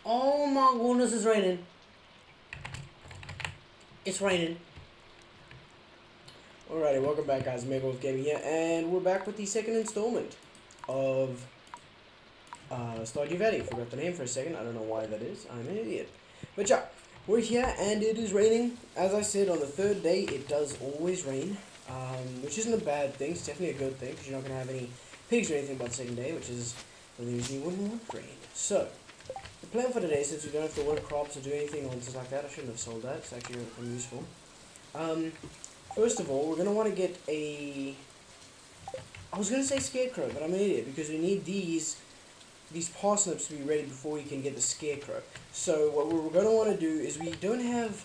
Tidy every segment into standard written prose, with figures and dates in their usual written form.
Oh my goodness, it's raining. It's raining. Alrighty, welcome back guys, Mega Wolf Gaming here, and we're back with the second installment of Stardew Valley. Forgot the name for a second, I don't know why that is, I'm an idiot. But yeah, we're here and it is raining. As I said, on the third day, it does always rain, which isn't a bad thing, it's definitely a good thing, because you're not going to have any pigs or anything by the second day, which is the reason you wouldn't want rain. So, the plan for today, since we don't have to work crops or do anything or things like that, I shouldn't have sold that, it's actually really useful. First of all, we're going to want to get a... I was going to say scarecrow, but I'm an idiot, because we need these parsnips to be ready before we can get the scarecrow. So what we're going to want to do is we don't have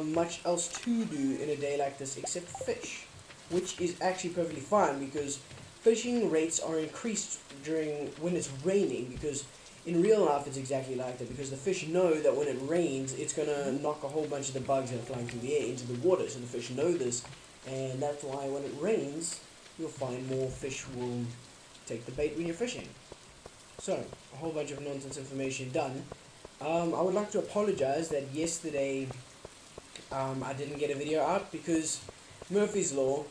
much else to do in a day like this except fish, which is actually perfectly fine, because fishing rates are increased during when it's raining, because in real life it's exactly like that, because the fish know that when it rains it's going to knock a whole bunch of the bugs that are flying through the air into the water, so the fish know this, and that's why when it rains you'll find more fish will take the bait when you're fishing. So, a whole bunch of nonsense information done. I would like to apologize that yesterday I didn't get a video out because Murphy's Law.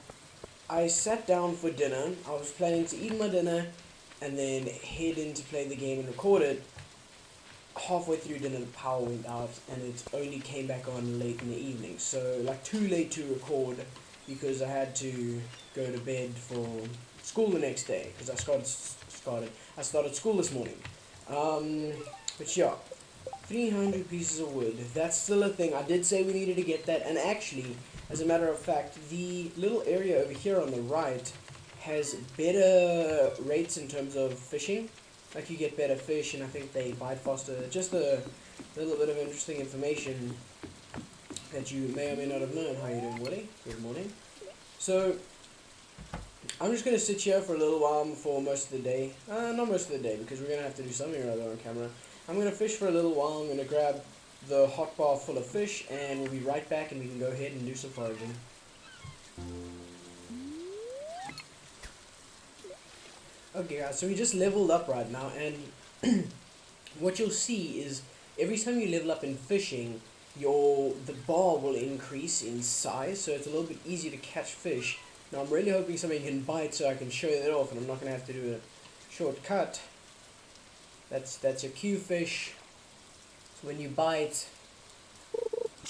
I sat down for dinner, I was planning to eat my dinner and then head in to play the game and record it. Halfway through dinner the power went out and it only came back on late in the evening, so like too late to record because I had to go to bed for school the next day because I started school this morning. But yeah, 300 pieces of wood, that's still a thing. I did say we needed to get that, and actually, as a matter of fact, the little area over here on the right has better rates in terms of fishing. Like you get better fish and I think they bite faster. Just a little bit of interesting information that you may or may not have known. How you doing, Willie? Good morning. So, I'm just going to sit here for a little while for most of the day. Not most of the day, because we're going to have to do something or other on camera. I'm going to fish for a little while. I'm going to grab the hot bar full of fish, and we'll be right back and we can go ahead and do some foraging. Okay guys, so we just leveled up right now, and what you'll see is every time you level up in fishing, the bar will increase in size, so it's a little bit easier to catch fish. Now I'm really hoping somebody can bite so I can show that off and I'm not going to have to do a shortcut. That's your cue fish. So when you bite,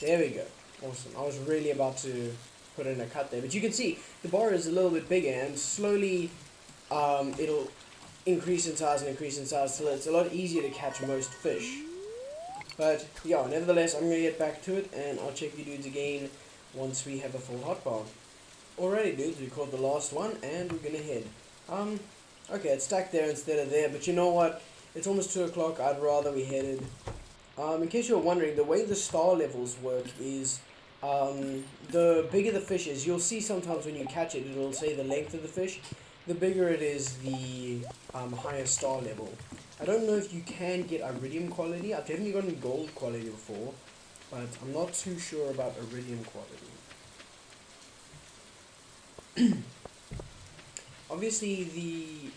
there we go. Awesome. I was really about to put in a cut there, but you can see the bar is a little bit bigger and slowly it'll increase in size and increase in size till it's a lot easier to catch most fish. But yeah, nevertheless, I'm going to get back to it and I'll check you dudes again once we have a full hotbar. Alrighty dudes, we caught the last one and we're going to head. Okay, it's stuck there instead of there, but you know what? It's almost 2 o'clock, I'd rather we headed. In case you're wondering, the way the star levels work is the bigger the fish is, you'll see sometimes when you catch it, it'll say the length of the fish. The bigger it is, the higher star level. I don't know if you can get iridium quality. I've definitely gotten gold quality before, but I'm not too sure about iridium quality. Obviously, the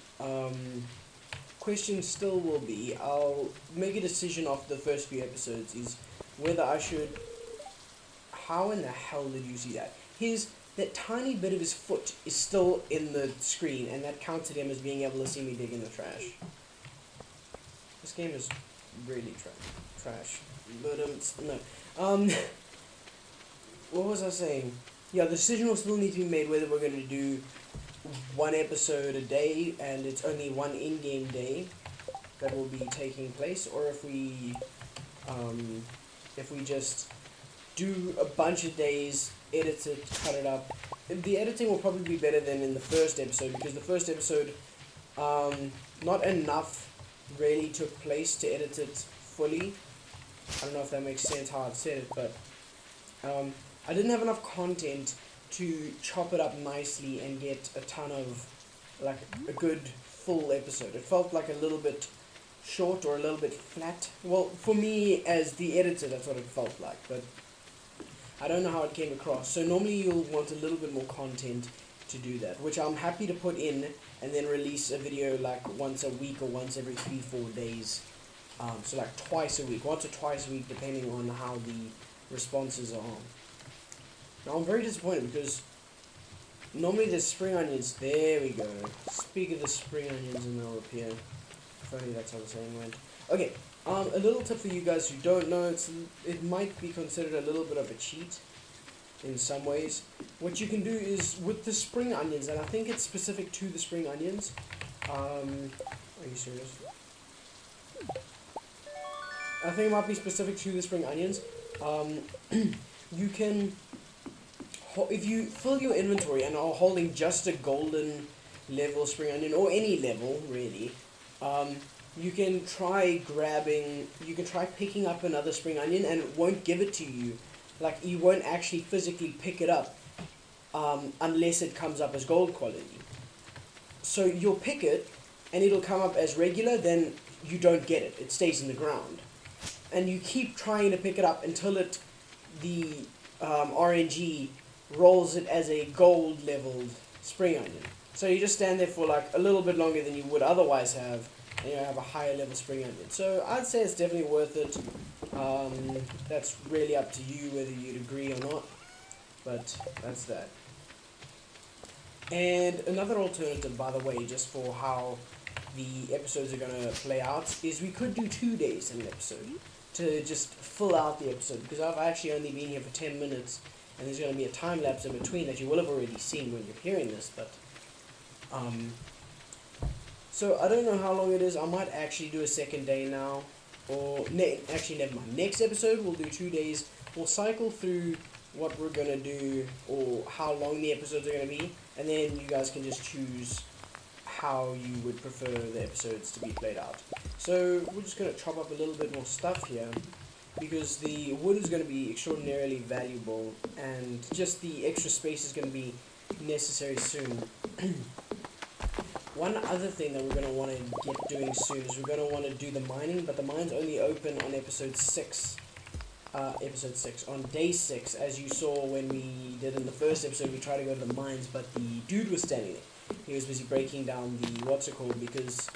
question still will be, I'll make a decision after the first few episodes, is whether I should... How in the hell did you see that? That tiny bit of his foot is still in the screen, and that counted him as being able to see me dig in the trash. This game is really trash. But, no. What was I saying? Yeah, the decision will still need to be made whether we're going to do one episode a day, and it's only one in-game day that will be taking place, or if we just do a bunch of days, edit it, cut it up. The editing will probably be better than in the first episode, because the first episode, not enough really took place to edit it fully. I don't know if that makes sense how I've said it, but I didn't have enough content to chop it up nicely and get a ton of, like, a good full episode. It felt like a little bit short or a little bit flat. Well, for me as the editor, that's what it felt like, but I don't know how it came across. So normally you'll want a little bit more content to do that, which I'm happy to put in and then release a video like once a week or once every 3-4 days. So like twice a week, once or twice a week, depending on how the responses are. Now I'm very disappointed because normally there's spring onions. There we go. Speak of the spring onions, and they'll appear. If only that's how the saying went. Okay. A little tip for you guys who don't know, it might be considered a little bit of a cheat in some ways. What you can do is with the spring onions, and I think it's specific to the spring onions. Are you serious? I think it might be specific to the spring onions. You can, if you fill your inventory and are holding just a golden level spring onion, or any level really, you can try picking up another spring onion, and it won't give it to you. Like, you won't actually physically pick it up unless it comes up as gold quality. So you'll pick it and it'll come up as regular, then you don't get it. It stays in the ground. And you keep trying to pick it up until the RNG rolls it as a gold leveled spring onion. So you just stand there for like a little bit longer than you would otherwise have, and you have a higher level spring onion. So I'd say it's definitely worth it. That's really up to you whether you'd agree or not, but that's that. And another alternative, by the way, just for how the episodes are going to play out, is we could do 2 days in an episode to just fill out the episode, because I've actually only been here for 10 minutes, and there's going to be a time lapse in between that you will have already seen when you're hearing this, but so I don't know how long it is. I might actually do a second day now, or actually never mind. Next episode we'll do 2 days. We'll cycle through what we're gonna do, or how long the episodes are gonna be, and then you guys can just choose how you would prefer the episodes to be played out. So we're just gonna chop up a little bit more stuff here, because the wood is gonna be extraordinarily valuable, and just the extra space is gonna be necessary soon. One other thing that we're going to want to get doing soon is we're going to want to do the mining, but the mines only open on episode 6, on day 6, as you saw when we did in the first episode. We tried to go to the mines, but the dude was standing there. He was busy breaking down the, what's it called, because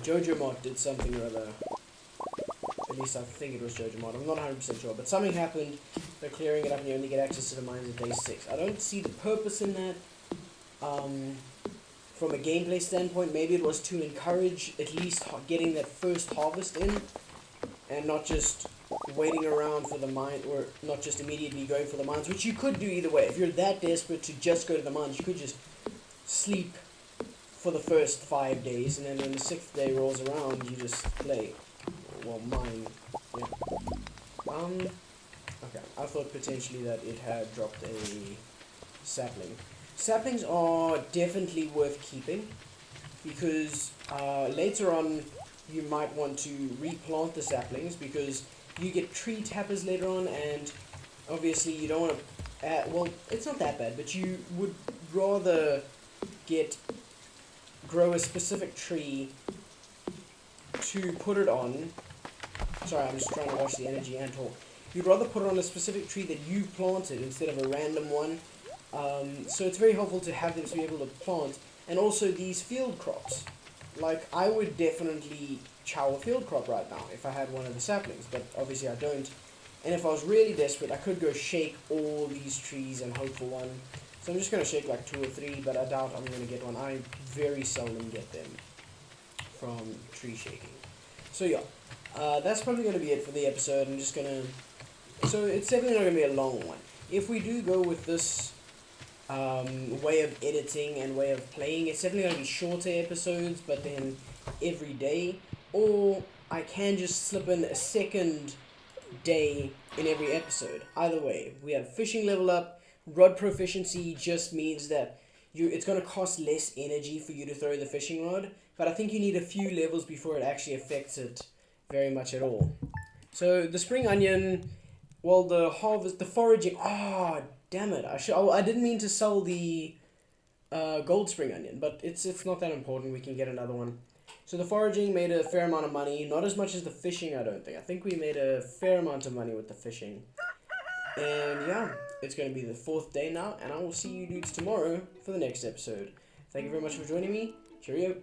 Jojo Mod did something or other. At least I think it was Jojo Mod, I'm not 100% sure, but something happened. They're clearing it up and you only get access to the mines at day 6. I don't see the purpose in that. From a gameplay standpoint, maybe it was to encourage at least getting that first harvest in, and not just waiting around for the mine, or not just immediately going for the mines, which you could do either way. If you're that desperate to just go to the mines, you could just sleep for the first 5 days, and then when the 6th day rolls around, you just play. Well, mine. Yeah. Okay, I thought potentially that it had dropped a sapling. Saplings are definitely worth keeping, because later on you might want to replant the saplings, because you get tree tappers later on, and obviously you don't want to, well, it's not that bad, but you would rather grow a specific tree to put it on. Sorry, I'm just trying to watch the energy and talk. You'd rather put it on a specific tree that you planted instead of a random one. So it's very helpful to have them to be able to plant, and also these field crops. Like, I would definitely chow a field crop right now if I had one of the saplings, but obviously I don't. And if I was really desperate, I could go shake all these trees and hope for one. So I'm just going to shake like 2 or 3, but I doubt I'm going to get one. I very seldom get them from tree shaking. So yeah, that's probably going to be it for the episode. I'm just going to... So it's definitely not going to be a long one. If we do go with this way of editing and way of playing, it's definitely going to be shorter episodes, but then every day. Or I can just slip in a second day in every episode. Either way, we have fishing level up. Rod proficiency just means that it's going to cost less energy for you to throw the fishing rod, but I think you need a few levels before it actually affects it very much at all. So the spring onion, well, the harvest, the foraging, damn it, I didn't mean to sell the gold spring onion, but it's not that important, we can get another one. So the foraging made a fair amount of money, not as much as the fishing, I don't think. I think we made a fair amount of money with the fishing. And yeah, it's going to be the 4th day now, and I will see you dudes tomorrow for the next episode. Thank you very much for joining me. Cheerio.